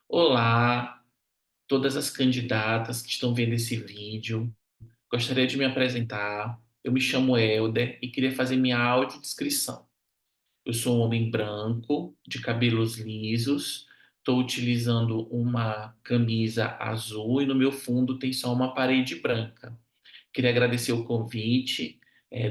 Olá, todas as candidatas que estão vendo esse vídeo. Gostaria de me apresentar. Eu me chamo Elder e queria fazer minha audiodescrição. Eu sou um homem branco, de cabelos lisos. Estou utilizando uma camisa azul e no meu fundo tem só uma parede branca. Queria agradecer o convite,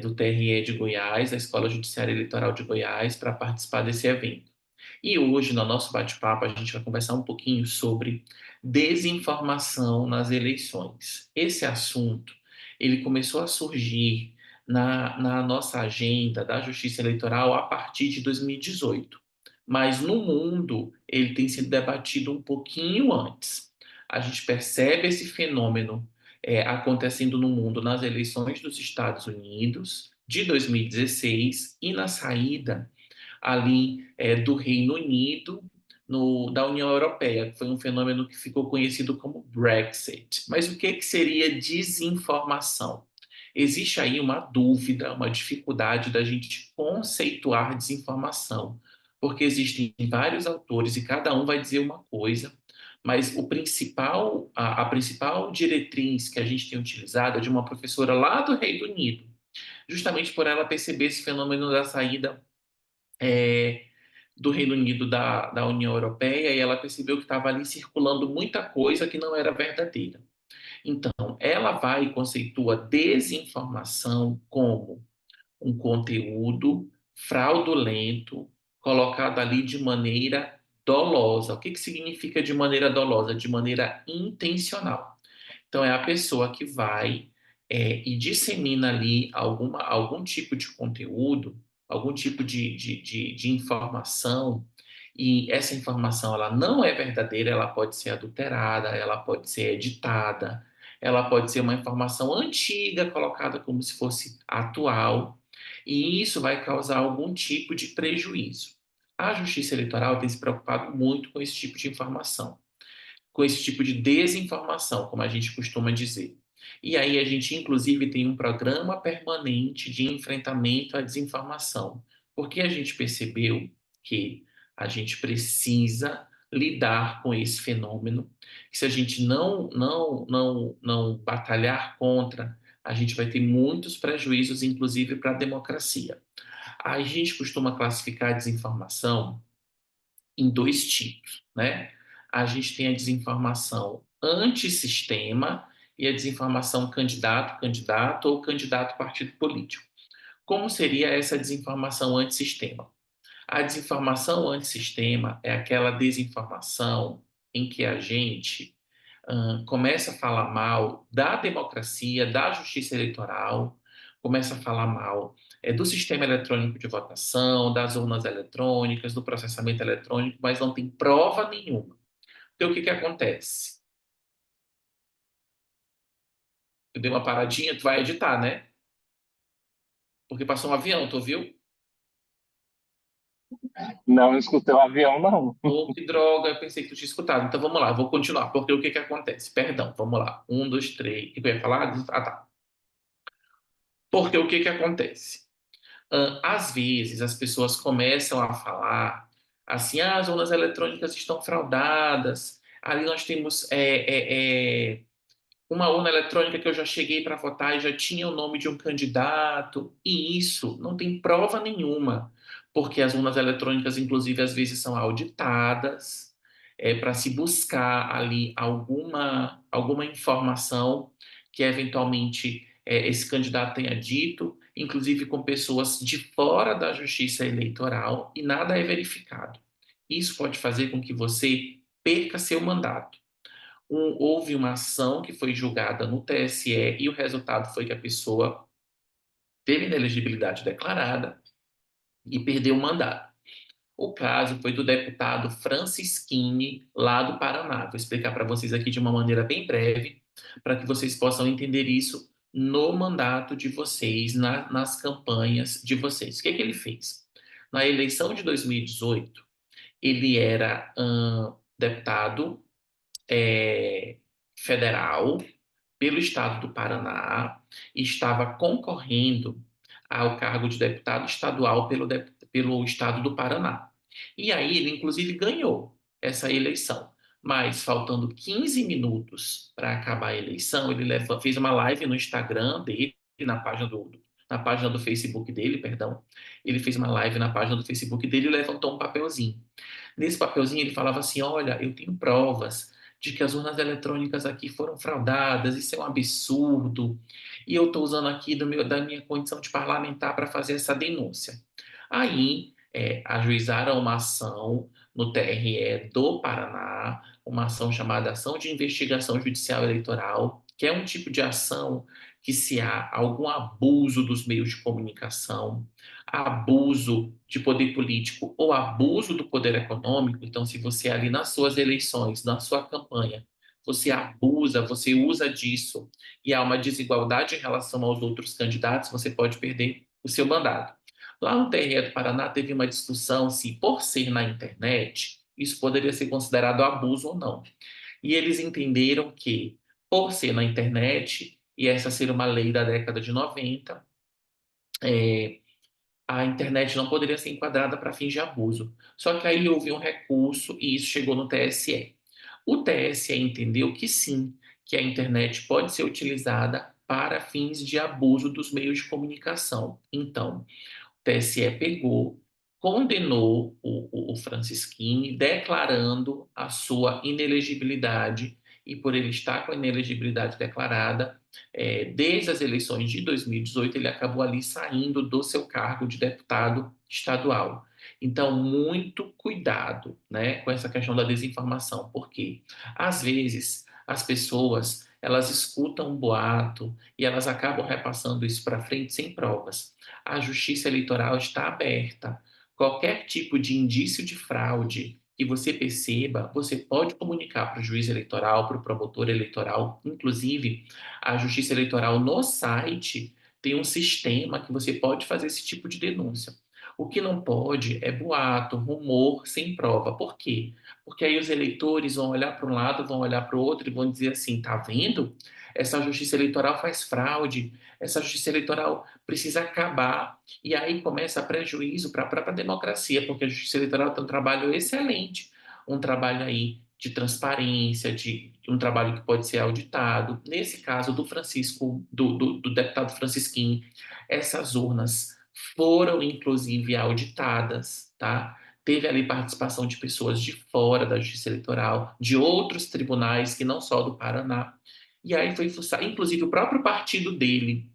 do TRE de Goiás, da Escola Judiciária Eleitoral de Goiás, para participar desse evento. E hoje, no nosso bate-papo, a gente vai conversar um pouquinho sobre desinformação nas eleições. Esse assunto, ele começou a surgir na nossa agenda da Justiça Eleitoral a partir de 2018. Mas no mundo, ele tem sido debatido um pouquinho antes. A gente percebe esse fenômeno acontecendo no mundo nas eleições dos Estados Unidos de 2016 e na saída ali do Reino Unido, da União Europeia, que foi um fenômeno que ficou conhecido como Brexit. Mas o que seria desinformação? Existe aí uma dúvida, uma dificuldade da gente conceituar desinformação, porque existem vários autores e cada um vai dizer uma coisa, mas a principal diretriz que a gente tem utilizado é de uma professora lá do Reino Unido, justamente por ela perceber esse fenômeno da saída é, do Reino Unido da União Europeia e ela percebeu que estava ali circulando muita coisa que não era verdadeira. Então, ela vai e conceitua desinformação como um conteúdo fraudulento colocado ali de maneira dolosa. O que significa de maneira dolosa? De maneira intencional. Então, é a pessoa que vai e dissemina ali algum tipo de conteúdo, algum tipo de informação, e essa informação ela não é verdadeira, ela pode ser adulterada, ela pode ser editada, ela pode ser uma informação antiga colocada como se fosse atual, e isso vai causar algum tipo de prejuízo. A Justiça Eleitoral tem se preocupado muito com esse tipo de informação, com esse tipo de desinformação, como a gente costuma dizer. E aí a gente, inclusive, tem um programa permanente de enfrentamento à desinformação, porque a gente percebeu que a gente precisa lidar com esse fenômeno, que se a gente não batalhar contra, a gente vai ter muitos prejuízos, inclusive para a democracia. A gente costuma classificar a desinformação em dois tipos, né? A gente tem a desinformação antissistema e a desinformação candidato ou candidato partido político. Como seria essa desinformação antissistema? A desinformação antissistema é aquela desinformação em que a gente começa a falar mal da democracia, da justiça eleitoral, começa a falar mal do sistema eletrônico de votação, das urnas eletrônicas, do processamento eletrônico, mas não tem prova nenhuma. Então, o que acontece? Eu dei uma paradinha, tu vai editar, né? Porque passou um avião, tu viu? Não escutei o avião, não. Oh, que droga, eu pensei que tu tinha escutado. Então vamos lá, vou continuar. Porque o que acontece? Perdão, vamos lá. Um, dois, três. O que eu ia falar? Ah, tá. Porque o que acontece? Às vezes as pessoas começam a falar assim, as urnas eletrônicas estão fraudadas, ali nós temos uma urna eletrônica que eu já cheguei para votar e já tinha o nome de um candidato, e isso não tem prova nenhuma, porque as urnas eletrônicas, inclusive, às vezes são auditadas, para se buscar ali alguma informação que eventualmente esse candidato tenha dito, inclusive com pessoas de fora da justiça eleitoral, e nada é verificado. Isso pode fazer com que você perca seu mandato. Houve uma ação que foi julgada no TSE e o resultado foi que a pessoa teve inelegibilidade declarada e perdeu o mandato. O caso foi do deputado Francisquini, lá do Paraná. Vou explicar para vocês aqui de uma maneira bem breve, para que vocês possam entender isso no mandato de vocês, nas campanhas de vocês. O que ele fez? Na eleição de 2018, ele era deputado federal pelo estado do Paraná e estava concorrendo ao cargo de deputado estadual pelo estado do Paraná. E aí ele, inclusive, ganhou essa eleição. mas faltando 15 minutos para acabar a eleição, fez uma live no Instagram dele, na página do Facebook dele, perdão. Ele fez uma live na página do Facebook dele e levantou um papelzinho. Nesse papelzinho ele falava assim: olha, eu tenho provas de que as urnas eletrônicas aqui foram fraudadas, isso é um absurdo, e eu estou usando aqui da minha condição de parlamentar para fazer essa denúncia. Aí, ajuizaram uma ação no TRE do Paraná, uma ação chamada Ação de Investigação Judicial Eleitoral, que é um tipo de ação que, se há algum abuso dos meios de comunicação, abuso de poder político ou abuso do poder econômico, então, se você ali nas suas eleições, na sua campanha, você abusa, você usa disso e há uma desigualdade em relação aos outros candidatos, você pode perder o seu mandato. Lá no TRE do Paraná teve uma discussão se, por ser na internet, isso poderia ser considerado abuso ou não. E eles entenderam que, por ser na internet, e essa ser uma lei da década de 90, a internet não poderia ser enquadrada para fins de abuso. Só que aí houve um recurso e isso chegou no TSE. O TSE entendeu que sim, que a internet pode ser utilizada para fins de abuso dos meios de comunicação. Então, TSE pegou, condenou o Francisquini, declarando a sua inelegibilidade, e por ele estar com a inelegibilidade declarada, desde as eleições de 2018, ele acabou ali saindo do seu cargo de deputado estadual. Então, muito cuidado, né, com essa questão da desinformação, porque às vezes as pessoas elas escutam um boato e elas acabam repassando isso para frente sem provas. A justiça eleitoral está aberta. Qualquer tipo de indício de fraude que você perceba, você pode comunicar para o juiz eleitoral, para o promotor eleitoral. Inclusive, a justiça eleitoral no site tem um sistema que você pode fazer esse tipo de denúncia. O que não pode é boato, rumor sem prova. Por quê? Porque aí os eleitores vão olhar para um lado, vão olhar para o outro e vão dizer assim: tá vendo? Essa justiça eleitoral faz fraude, essa justiça eleitoral precisa acabar. E aí começa prejuízo para a própria democracia, porque a justiça eleitoral tem um trabalho excelente, um trabalho aí de transparência, de um trabalho que pode ser auditado. Nesse caso do Francisco, do deputado Francisquinho, essas urnas foram inclusive auditadas, tá? Teve ali participação de pessoas de fora da Justiça Eleitoral, de outros tribunais que não só do Paraná. E aí foi fuçar, inclusive o próprio partido dele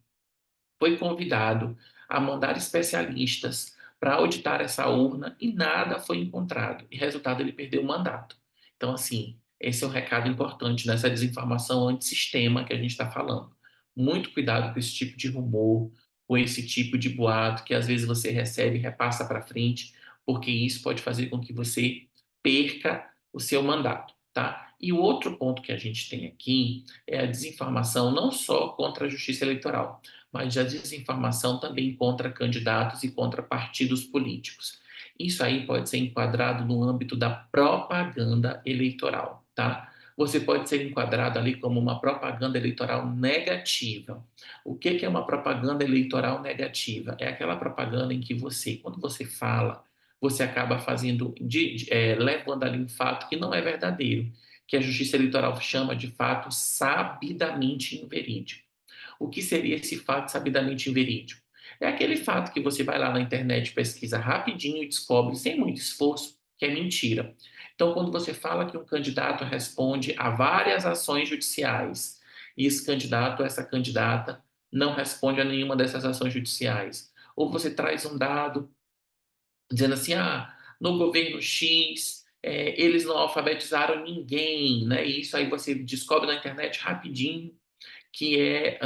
foi convidado a mandar especialistas para auditar essa urna e nada foi encontrado. E resultado, ele perdeu o mandato. Então, assim, esse é um recado importante nessa desinformação antissistema que a gente está falando. Muito cuidado com esse tipo de rumor, com esse tipo de boato que às vezes você recebe e repassa para frente, porque isso pode fazer com que você perca o seu mandato, tá? E o outro ponto que a gente tem aqui é a desinformação não só contra a justiça eleitoral, mas a desinformação também contra candidatos e contra partidos políticos. Isso aí pode ser enquadrado no âmbito da propaganda eleitoral, tá? Você pode ser enquadrado ali como uma propaganda eleitoral negativa. O que é uma propaganda eleitoral negativa? É aquela propaganda em que você, quando você fala, você acaba fazendo, levando ali um fato que não é verdadeiro, que a Justiça Eleitoral chama de fato sabidamente inverídico. O que seria esse fato sabidamente inverídico? É aquele fato que você vai lá na internet, pesquisa rapidinho e descobre, sem muito esforço, que é mentira. Então, quando você fala que um candidato responde a várias ações judiciais e esse candidato, essa candidata, não responde a nenhuma dessas ações judiciais, ou você traz um dado dizendo assim: ah, no governo X, eles não alfabetizaram ninguém, né? E isso aí você descobre na internet rapidinho que é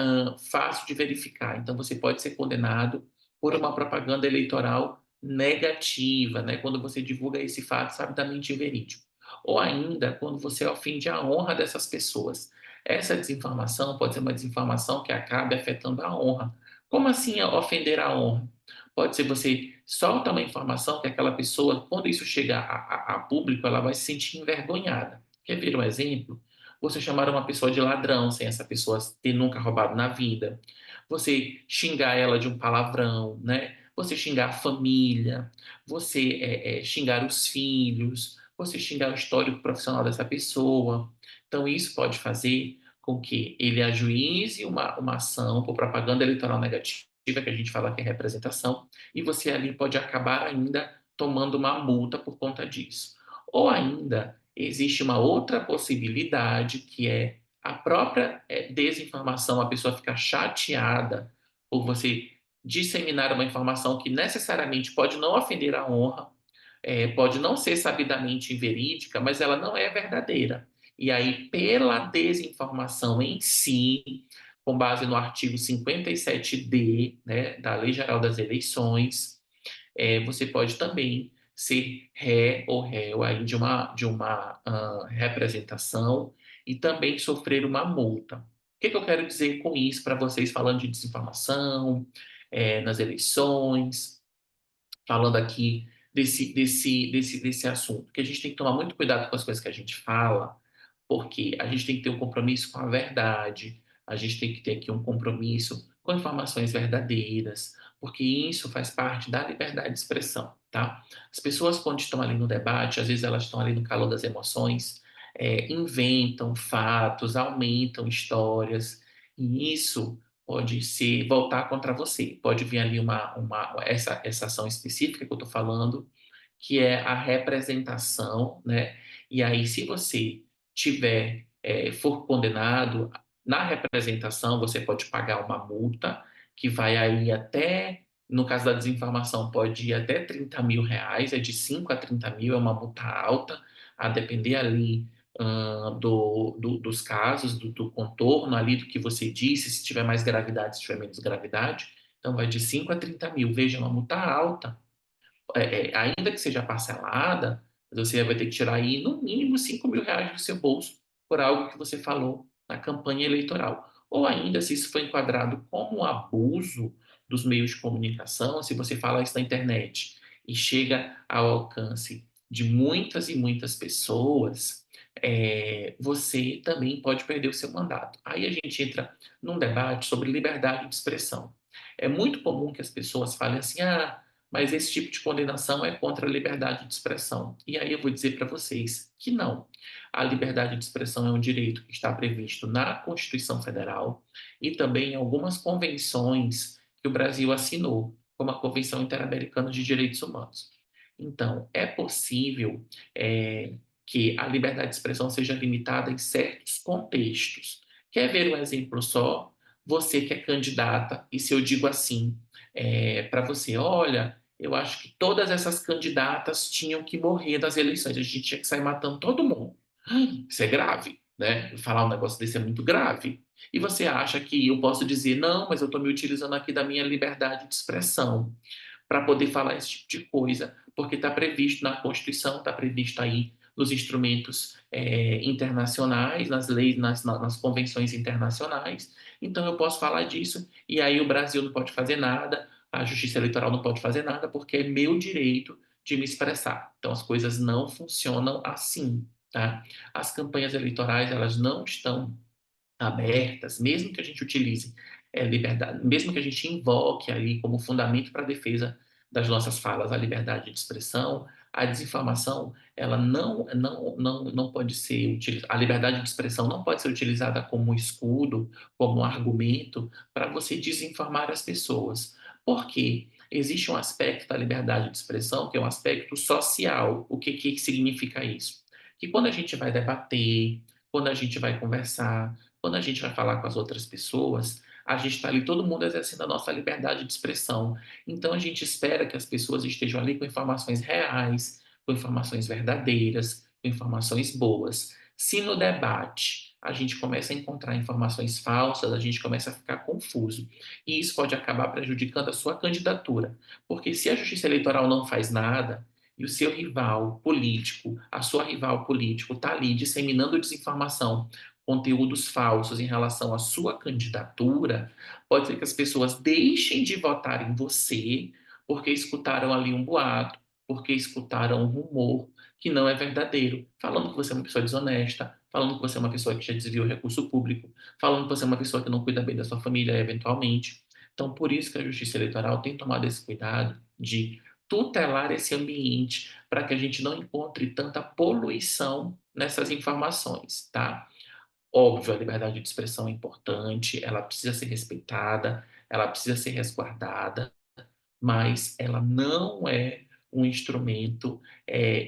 fácil de verificar. Então, você pode ser condenado por uma propaganda eleitoral negativa, né, quando você divulga esse fato sabidamente inverídico. Ou ainda, quando você ofende a honra dessas pessoas. Essa desinformação pode ser uma desinformação que acabe afetando a honra. Como assim ofender a honra? Pode ser você solta uma informação que aquela pessoa, quando isso chega a público, ela vai se sentir envergonhada. Quer ver um exemplo? Você chamar uma pessoa de ladrão sem essa pessoa ter nunca roubado na vida. Você xingar ela de um palavrão, né? Você xingar a família, você xingar os filhos, você xingar o histórico profissional dessa pessoa. Então, isso pode fazer com que ele ajuize uma ação por propaganda eleitoral negativa, que a gente fala que é representação, e você ali pode acabar ainda tomando uma multa por conta disso. Ou ainda, existe uma outra possibilidade, que é a própria desinformação, a pessoa ficar chateada por você disseminar uma informação que necessariamente pode não ofender a honra, pode não ser sabidamente verídica, mas ela não é verdadeira. E aí, pela desinformação em si, com base no artigo 57D, né, da Lei Geral das Eleições, você pode também ser ré ou réu aí de uma representação e também sofrer uma multa. O que que eu quero dizer com isso para vocês, falando de desinformação, nas eleições, falando aqui desse assunto, que a gente tem que tomar muito cuidado com as coisas que a gente fala, porque a gente tem que ter um compromisso com a verdade, a gente tem que ter aqui um compromisso com informações verdadeiras, porque isso faz parte da liberdade de expressão, tá? As pessoas, quando estão ali no debate, às vezes elas estão ali no calor das emoções, inventam fatos, aumentam histórias, e isso pode se voltar contra você. Pode vir ali essa ação específica que eu estou falando, que é a representação, né? E aí, se você for condenado na representação, você pode pagar uma multa que vai aí até, no caso da desinformação, pode ir até R$ 30.000, é de 5 a 30 mil, é uma multa alta, a depender ali dos casos, do contorno ali do que você disse, se tiver mais gravidade, se tiver menos gravidade. Então, vai de 5 a 30 mil. Veja, é uma multa alta. Ainda que seja parcelada, você vai ter que tirar aí no mínimo R$ 5.000 do seu bolso por algo que você falou na campanha eleitoral. Ou ainda, se isso for enquadrado como um abuso dos meios de comunicação, se você fala isso na internet e chega ao alcance de muitas e muitas pessoas, você também pode perder o seu mandato. Aí a gente entra num debate sobre liberdade de expressão. É muito comum que as pessoas falem assim, mas esse tipo de condenação é contra a liberdade de expressão. E aí eu vou dizer para vocês que não. A liberdade de expressão é um direito que está previsto na Constituição Federal e também em algumas convenções que o Brasil assinou, como a Convenção Interamericana de Direitos Humanos. Então, é possível que a liberdade de expressão seja limitada em certos contextos. Quer ver um exemplo só? Você que é candidata, e se eu digo assim, para você, olha, eu acho que todas essas candidatas tinham que morrer nas eleições. A gente tinha que sair matando todo mundo. Isso é grave, né? Falar um negócio desse é muito grave. E você acha que eu posso dizer, não, mas eu estou me utilizando aqui da minha liberdade de expressão para poder falar esse tipo de coisa, porque está previsto na Constituição, está previsto aí nos instrumentos internacionais, nas leis, nas convenções internacionais. Então eu posso falar disso, e aí o Brasil não pode fazer nada, a Justiça Eleitoral não pode fazer nada, porque é meu direito de me expressar. Então as coisas não funcionam assim, tá? As campanhas eleitorais, elas não estão abertas, mesmo que a gente utilize liberdade, mesmo que a gente invoque ali como fundamento para a defesa das nossas falas a liberdade de expressão, a desinformação, ela não pode ser utilizada, a liberdade de expressão não pode ser utilizada como um escudo, como um argumento para você desinformar as pessoas. Por quê? Existe um aspecto da liberdade de expressão que é um aspecto social. O que que significa isso? Que quando a gente vai debater, quando a gente vai conversar, quando a gente vai falar com as outras pessoas, a gente está ali, todo mundo exercendo a nossa liberdade de expressão. Então a gente espera que as pessoas estejam ali com informações reais, com informações verdadeiras, com informações boas. Se no debate a gente começa a encontrar informações falsas, a gente começa a ficar confuso. E isso pode acabar prejudicando a sua candidatura. Porque se a Justiça Eleitoral não faz nada, e o seu rival político, a sua rival político, está ali disseminando desinformação, conteúdos falsos em relação à sua candidatura, pode ser que as pessoas deixem de votar em você porque escutaram ali um boato, porque escutaram um rumor que não é verdadeiro, falando que você é uma pessoa desonesta, falando que você é uma pessoa que já desviou recurso público, falando que você é uma pessoa que não cuida bem da sua família, eventualmente. Então, por isso que a Justiça Eleitoral tem tomado esse cuidado de tutelar esse ambiente para que a gente não encontre tanta poluição nessas informações, tá? Óbvio, a liberdade de expressão é importante, ela precisa ser respeitada, ela precisa ser resguardada, mas ela não é um instrumento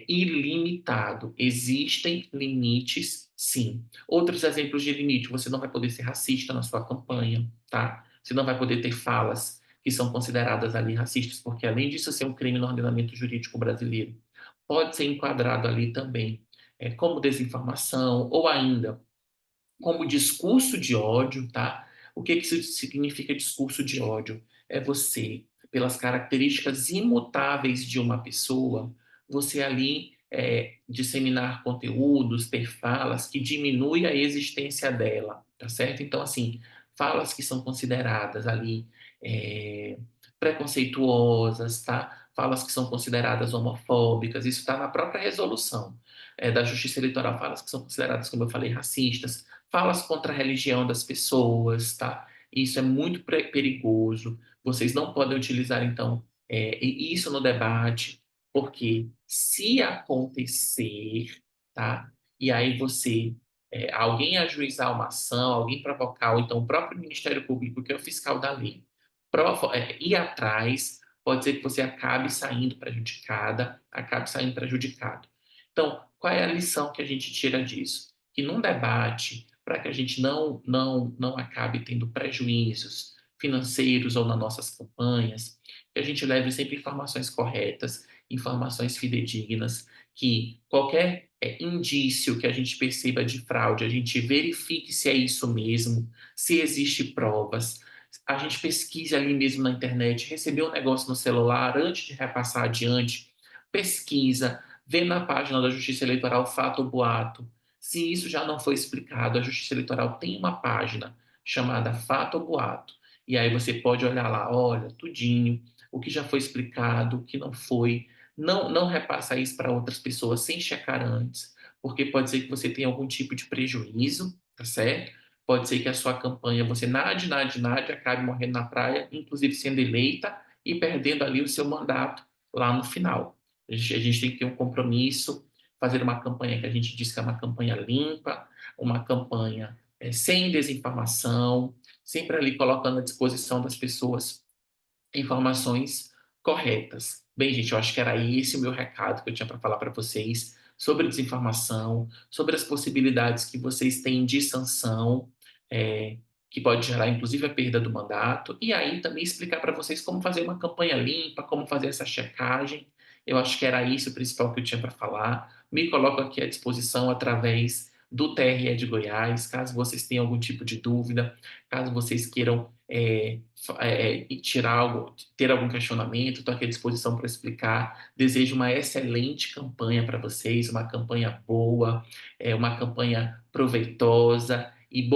ilimitado. Existem limites, sim. Outros exemplos de limite: você não vai poder ser racista na sua campanha, tá? Você não vai poder ter falas que são consideradas ali racistas, porque além disso ser um crime no ordenamento jurídico brasileiro, pode ser enquadrado ali também como desinformação ou ainda como discurso de ódio, tá? O que que isso significa discurso de ódio? É você, pelas características imutáveis de uma pessoa, você ali disseminar conteúdos, ter falas que diminui a existência dela, tá certo? Então, assim, falas que são consideradas ali é, preconceituosas, tá? Falas que são consideradas homofóbicas, isso está na própria resolução da Justiça Eleitoral, falas que são consideradas, como eu falei, racistas, falas contra a religião das pessoas, tá? Isso é muito perigoso. Vocês não podem utilizar, então, isso no debate, porque se acontecer, tá? E aí alguém ajuizar uma ação, alguém provocar, ou então o próprio Ministério Público, que é o fiscal da lei, ir atrás, pode ser que você acabe saindo prejudicada, acabe saindo prejudicado. Então, qual é a lição que a gente tira disso? Que num debate, para que a gente não acabe tendo prejuízos financeiros ou nas nossas campanhas, que a gente leve sempre informações corretas, informações fidedignas, que qualquer indício que a gente perceba de fraude, a gente verifique se é isso mesmo, se existe provas, a gente pesquise ali mesmo na internet, recebeu um negócio no celular, antes de repassar adiante, pesquisa, vê na página da Justiça Eleitoral fato ou boato. Se isso já não foi explicado, a Justiça Eleitoral tem uma página chamada Fato ou Boato. E aí você pode olhar lá, olha, tudinho, o que já foi explicado, o que não foi. Não repassa isso para outras pessoas sem checar antes, porque pode ser que você tenha algum tipo de prejuízo, tá certo? Pode ser que a sua campanha, você nade, acabe morrendo na praia, inclusive sendo eleita e perdendo ali o seu mandato lá no final. A gente tem que ter um compromisso, fazer uma campanha que a gente diz que é uma campanha limpa, uma campanha sem desinformação, sempre ali colocando à disposição das pessoas informações corretas. Bem, gente, eu acho que era esse o meu recado que eu tinha para falar para vocês sobre desinformação, sobre as possibilidades que vocês têm de sanção, é, que pode gerar inclusive a perda do mandato, e aí também explicar para vocês como fazer uma campanha limpa, como fazer essa checagem. Eu acho que era isso o principal que eu tinha para falar. Me coloco aqui à disposição através do TRE de Goiás, caso vocês tenham algum tipo de dúvida, caso vocês queiram e tirar algo, ter algum questionamento, estou aqui à disposição para explicar. Desejo uma excelente campanha para vocês, uma campanha boa, uma campanha proveitosa e boa.